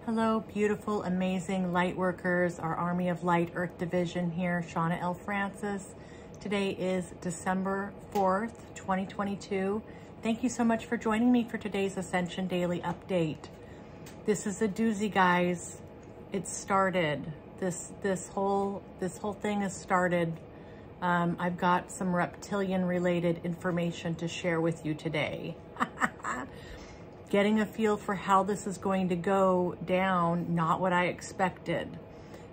Hello, beautiful, amazing light workers, our Army of Light Earth Division here, Shauna L. Francis. Today is December 4th, 2022. Thank you so much for joining me for today's Ascension Daily Update. This is a doozy, guys. It started. This whole thing has started. I've got some reptilian related information to share with you today. Getting a feel for how this is going to go down, not what I expected.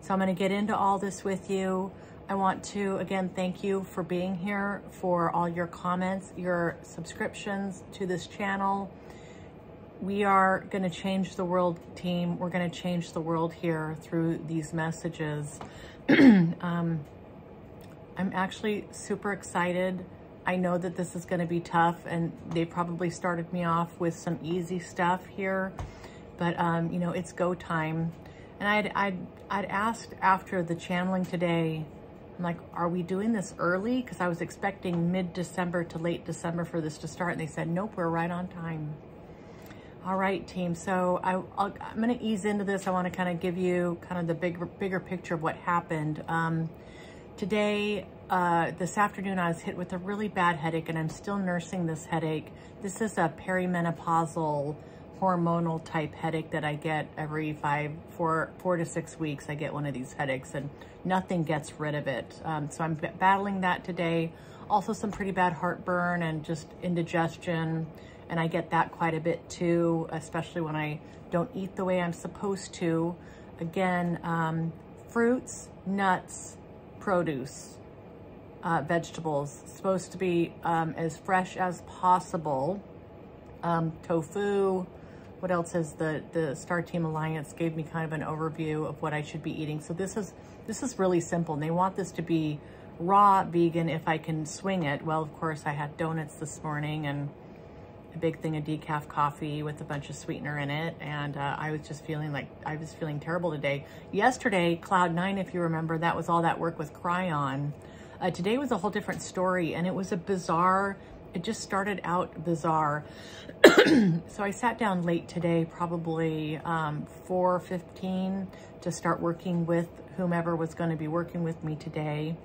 So I'm going to get into all this with you. I want to, again, thank you for being here, for all your comments, your subscriptions to this channel. We are going to change the world, team. We're going to change the world here through these messages. I'm actually super excited. I know that this is going to be tough, and they probably started me off with some easy stuff here, but you know, it's go time. And I'd asked after the channeling today, I'm like, are we doing this early? Because I was expecting mid-December to late December for this to start, and they said, nope, we're right on time. All right, team. So I'm going to ease into this. I want to kind of give you kind of the bigger picture of what happened. Today, this afternoon, I was hit with a really bad headache, and I'm still nursing this headache. This is a perimenopausal hormonal type headache that I get every 4 to 6 weeks. I get one of these headaches, and nothing gets rid of it. So I'm battling that today. Also some pretty bad heartburn and just indigestion, and I get that quite a bit too, especially when I don't eat the way I'm supposed to. Again, fruits, nuts, produce, vegetables, supposed to be as fresh as possible. Tofu, what else is the Star Team Alliance gave me kind of an overview of what I should be eating. So this is really simple, and they want this to be raw vegan if I can swing it. Well, of course, I had donuts this morning and a big thing of decaf coffee with a bunch of sweetener in it, and I was just feeling like I was feeling terrible today. Yesterday, Cloud 9, if you remember, that was all that work with Cryon. Today was a whole different story, and it was a bizarre, it just started out bizarre. So I sat down late today, probably 4:15, to start working with whomever was going to be working with me today.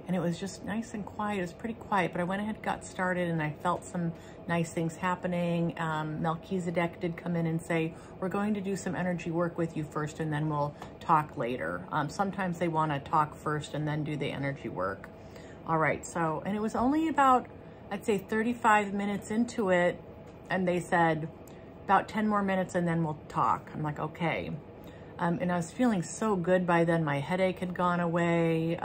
And it was just nice and quiet. It was pretty quiet, but I went ahead, got started, and I felt some nice things happening. Melchizedek did come in and say, we're going to do some energy work with you first, and then we'll talk later. Sometimes they want to talk first and then do the energy work. All right, so, and it was only about, I'd say 35 minutes into it, and they said, about 10 more minutes and then we'll talk. I'm like, okay. And I was feeling so good by then. My headache had gone away.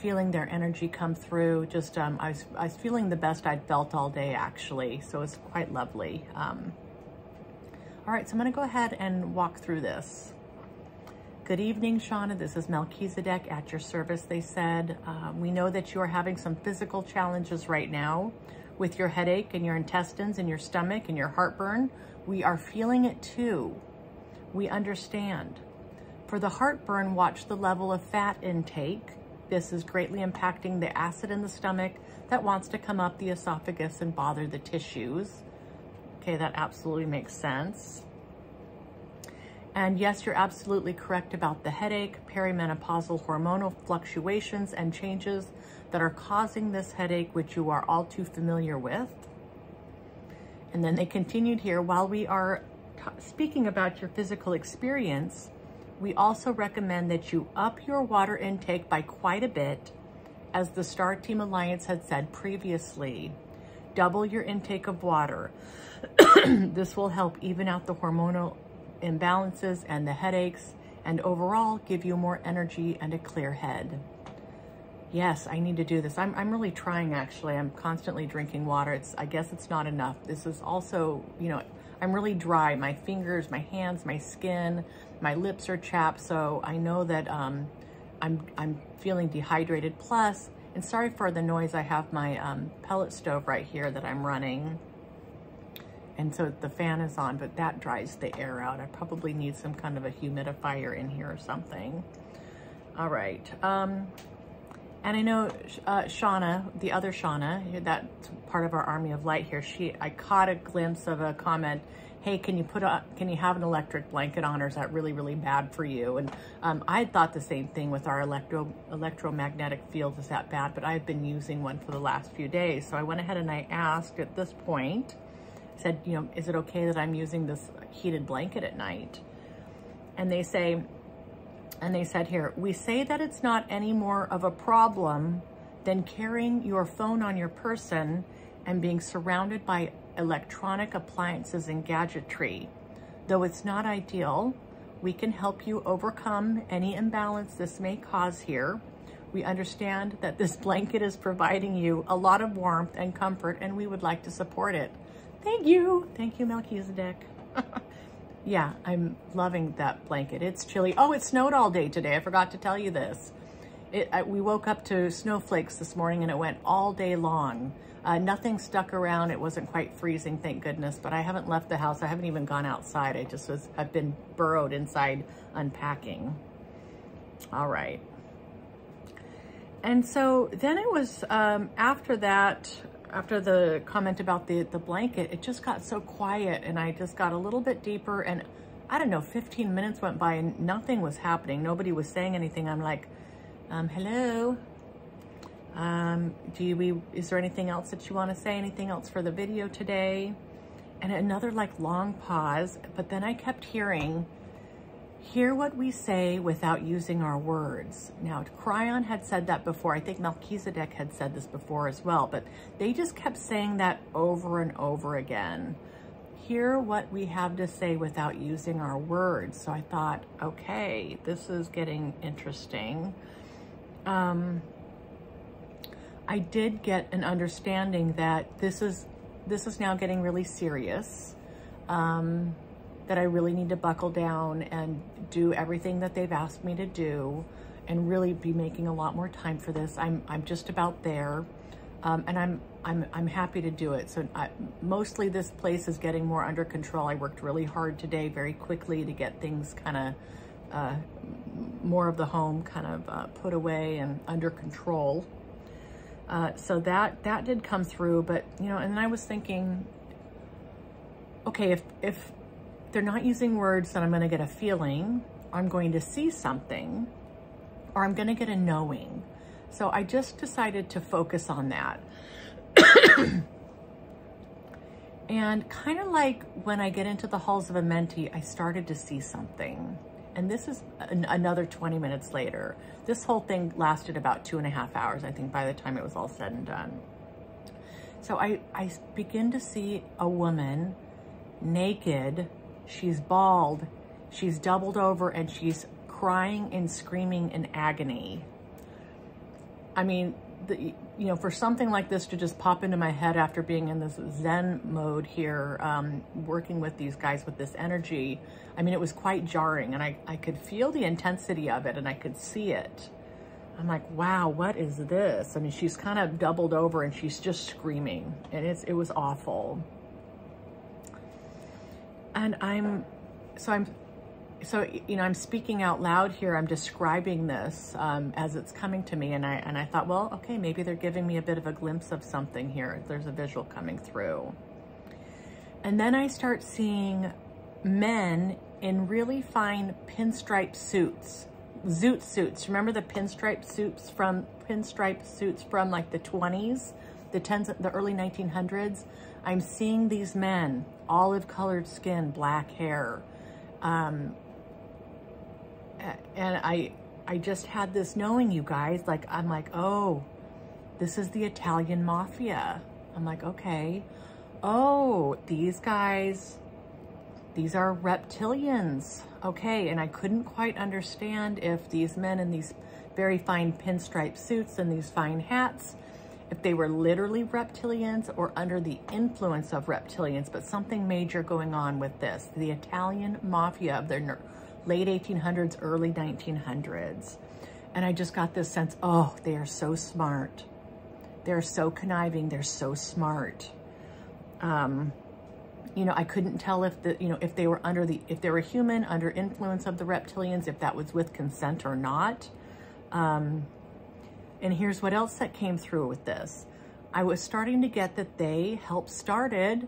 Feeling their energy come through. Just I was feeling the best I'd felt all day, actually, so it's quite lovely. All right, so I'm going to go ahead and walk through this. Good evening, Shauna. This is Melchizedek at your service, they said. We know that you are having some physical challenges right now with your headache and your intestines and your stomach and your heartburn. We are feeling it too. We understand. For the heartburn, watch the level of fat intake. This is greatly impacting the acid in the stomach that wants to come up the esophagus and bother the tissues. Okay, that absolutely makes sense. And yes, you're absolutely correct about the headache, perimenopausal hormonal fluctuations and changes that are causing this headache, which you are all too familiar with. And then they continued here, while we are speaking about your physical experience, we also recommend that you up your water intake by quite a bit, as the Star Team Alliance had said previously. Double your intake of water. This will help even out the hormonal imbalances and the headaches, and overall give you more energy and a clear head. Yes, I need to do this. I'm really trying, actually. I'm constantly drinking water. I guess it's not enough. This is also, you know, I'm really dry. My fingers, my hands, my skin, my lips are chapped, so I know that I'm feeling dehydrated. Plus, and sorry for the noise, I have my pellet stove right here that I'm running, and so the fan is on, but that dries the air out. I probably need some kind of a humidifier in here or something. All right. And I know Shauna, the other Shauna, that's part of our Army of Light here, I caught a glimpse of a comment, hey, can you have an electric blanket on, or is that really, really bad for you? And I thought the same thing with our electromagnetic field. Is that bad? But I've been using one for the last few days. So I went ahead and I asked at this point, said, you know, is it okay that I'm using this heated blanket at night? And they said here, we say that it's not any more of a problem than carrying your phone on your person and being surrounded by electronic appliances and gadgetry. Though it's not ideal, we can help you overcome any imbalance this may cause here. We understand that this blanket is providing you a lot of warmth and comfort, and we would like to support it. Thank you. Thank you, Melchizedek. Yeah, I'm loving that blanket. It's chilly. Oh, it snowed all day today. I forgot to tell you this. We woke up to snowflakes this morning, and it went all day long. Nothing stuck around. It wasn't quite freezing, thank goodness, but I haven't left the house. I haven't even gone outside. I've been burrowed inside unpacking. All right. And so then it was, after the comment about the blanket, it just got so quiet, and I just got a little bit deeper, and I don't know, 15 minutes went by and nothing was happening. Nobody was saying anything. I'm like, hello? Is there anything else that you want to say? Anything else for the video today? And another like long pause, but then I kept hear what we say without using our words. Now, Cryon had said that before. I think Melchizedek had said this before as well, but they just kept saying that over and over again. Hear what we have to say without using our words. So I thought, okay, this is getting interesting. I did get an understanding that this is now getting really serious, that I really need to buckle down and do everything that they've asked me to do and really be making a lot more time for this. I'm just about there, and I'm happy to do it. So mostly this place is getting more under control. I worked really hard today, very quickly, to get things kind of, more of the home kind of put away and under control. So that did come through, but, you know, and then I was thinking, okay, if they're not using words, then I'm going to get a feeling, I'm going to see something, or I'm going to get a knowing. So I just decided to focus on that. And kind of like when I get into the halls of a mentee, I started to see something. And this is another 20 minutes later. This whole thing lasted about 2.5 hours, I think, by the time it was all said and done. So I begin to see a woman naked. She's bald. She's doubled over, and she's crying and screaming in agony. I mean, you know, for something like this to just pop into my head after being in this Zen mode here, working with these guys with this energy, I mean, it was quite jarring, and I could feel the intensity of it, and I could see it. I'm like, wow, what is this? I mean, she's kind of doubled over, and she's just screaming, and it was awful. And so, you know, I'm speaking out loud here. I'm describing this as it's coming to me. And I thought, well, okay, maybe they're giving me a bit of a glimpse of something here. There's a visual coming through. And then I start seeing men in really fine pinstripe suits, zoot suits. Remember the pinstripe suits from like the 20s, the early 1900s? I'm seeing these men, olive colored skin, black hair. And I just had this knowing, you guys, like, I'm like, oh, this is the Italian mafia. I'm like, okay. Oh, these guys, these are reptilians. Okay. And I couldn't quite understand if these men in these very fine pinstripe suits and these fine hats, if they were literally reptilians or under the influence of reptilians, but something major going on with this. The Italian mafia of their late 1800s, early 1900s. And I just got this sense, oh, they are so smart. They're so conniving. They're so smart. You know, I couldn't tell if if they were if they were human under influence of the reptilians, if that was with consent or not. And here's what else that came through with this. I was starting to get that they helped started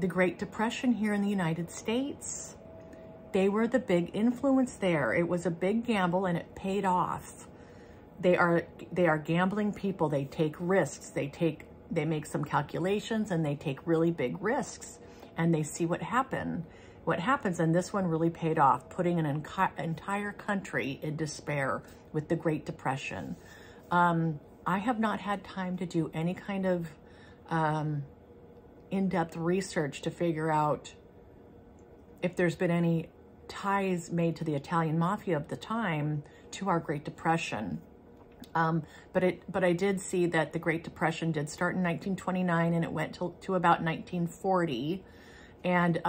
the Great Depression here in the United States. They were the big influence there. It was a big gamble and it paid off. They are gambling people. They take risks. They make some calculations and they take really big risks and they see what happens. And this one really paid off, putting an entire country in despair with the Great Depression. I have not had time to do any kind of in-depth research to figure out if there's been any ties made to the Italian mafia of the time to our Great Depression. But I did see that the Great Depression did start in 1929 and it went to about 1940. And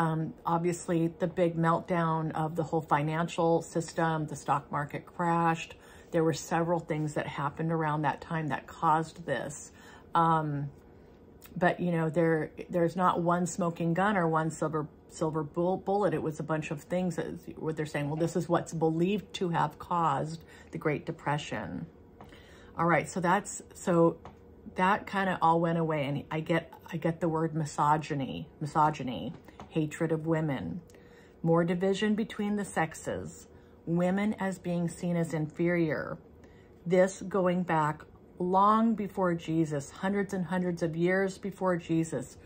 obviously the big meltdown of the whole financial system, the stock market crashed. There were several things that happened around that time that caused this. But you know, there's not one smoking gun or one silver bullet. It was a bunch of things where they're saying, well, this is what's believed to have caused the Great Depression. All right, so that kind of all went away, and I get the word misogyny, hatred of women, more division between the sexes, women as being seen as inferior. This going back long before Jesus, hundreds and hundreds of years before Jesus.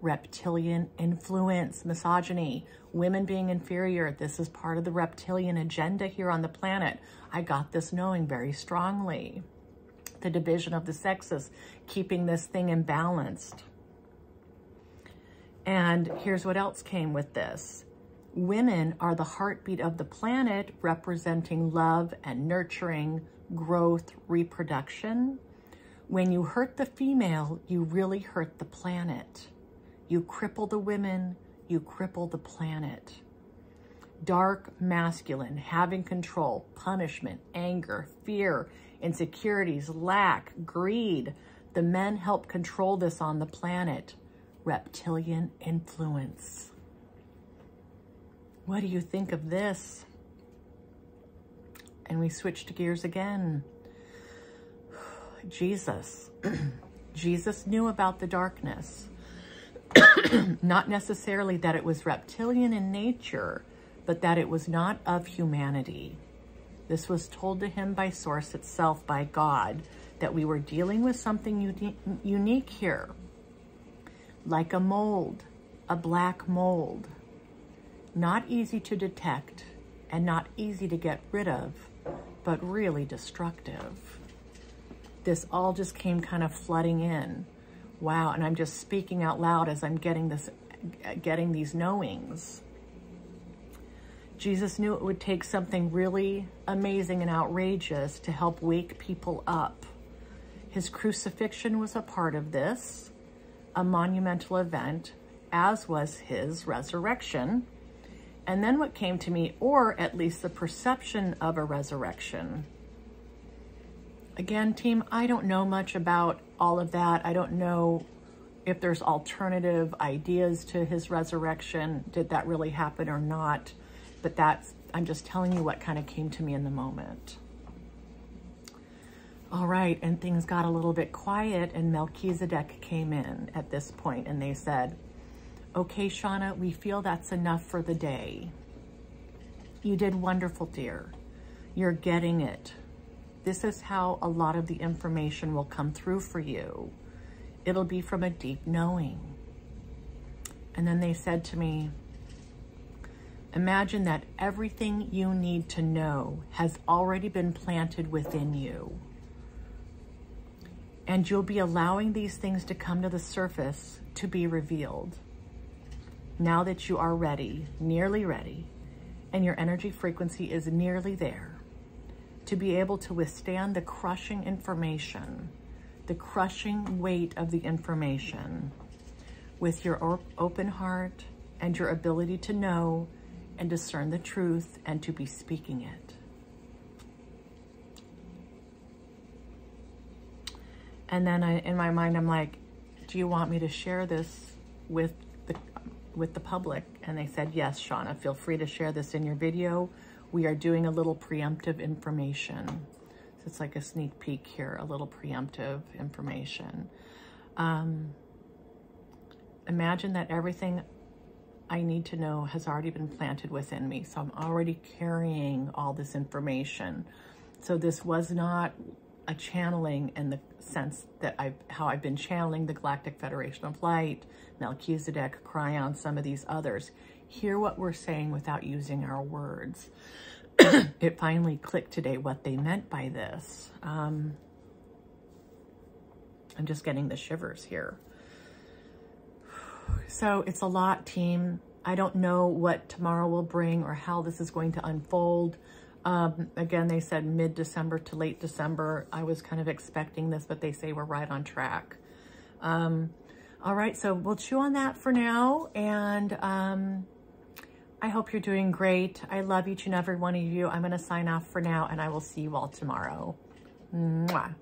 Reptilian influence, misogyny, women being inferior. This is part of the reptilian agenda here on the planet. I got this knowing very strongly. The division of the sexes, keeping this thing imbalanced. And here's what else came with this. Women are the heartbeat of the planet, representing love and nurturing, growth, reproduction. When you hurt the female, you really hurt the planet. You cripple the women, you cripple the planet. Dark masculine, having control, punishment, anger, fear, insecurities, lack, greed. The men help control this on the planet. Reptilian influence. What do you think of this? And we switched gears again. Jesus. Jesus knew about the darkness. Not necessarily that it was reptilian in nature, but that it was not of humanity. This was told to him by source itself, by God, that we were dealing with something unique here. Like a mold, a black mold. Not easy to detect and not easy to get rid of, but really destructive. This all just came kind of flooding in. Wow, and I'm just speaking out loud as I'm getting these knowings. Jesus knew it would take something really amazing and outrageous to help wake people up. His crucifixion was a part of this, a monumental event, as was his resurrection. And then what came to me, or at least the perception of a resurrection. Again, team, I don't know much about all of that. I don't know if there's alternative ideas to his resurrection. Did that really happen or not? But I'm just telling you what kind of came to me in the moment. All right, and things got a little bit quiet, and Melchizedek came in at this point, and they said, okay, Shauna, we feel that's enough for the day. You did wonderful, dear. You're getting it. This is how a lot of the information will come through for you. It'll be from a deep knowing. And then they said to me, imagine that everything you need to know has already been planted within you. And you'll be allowing these things to come to the surface to be revealed. Now that you are ready, nearly ready, and your energy frequency is nearly there, to be able to withstand the crushing information, the crushing weight of the information, with your open heart and your ability to know and discern the truth and to be speaking it. And then in my mind, I'm like, do you want me to share this with the public? And they said, yes, Shauna, feel free to share this in your video. We are doing a little preemptive information. So it's like a sneak peek here, a little preemptive information. imagine that everything I need to know has already been planted within me. So I'm already carrying all this information. So this was not a channeling in the sense that how I've been channeling the Galactic Federation of Light, Melchizedek, Cryon, some of these others. Hear what we're saying without using our words. It finally clicked today what they meant by this. I'm just getting the shivers here. So it's a lot, team. I don't know what tomorrow will bring or how this is going to unfold. Again, they said mid-December to late December. I was kind of expecting this, but they say we're right on track. All right, so we'll chew on that for now. And I hope you're doing great. I love each and every one of you. I'm going to sign off for now, and I will see you all tomorrow. Mwah.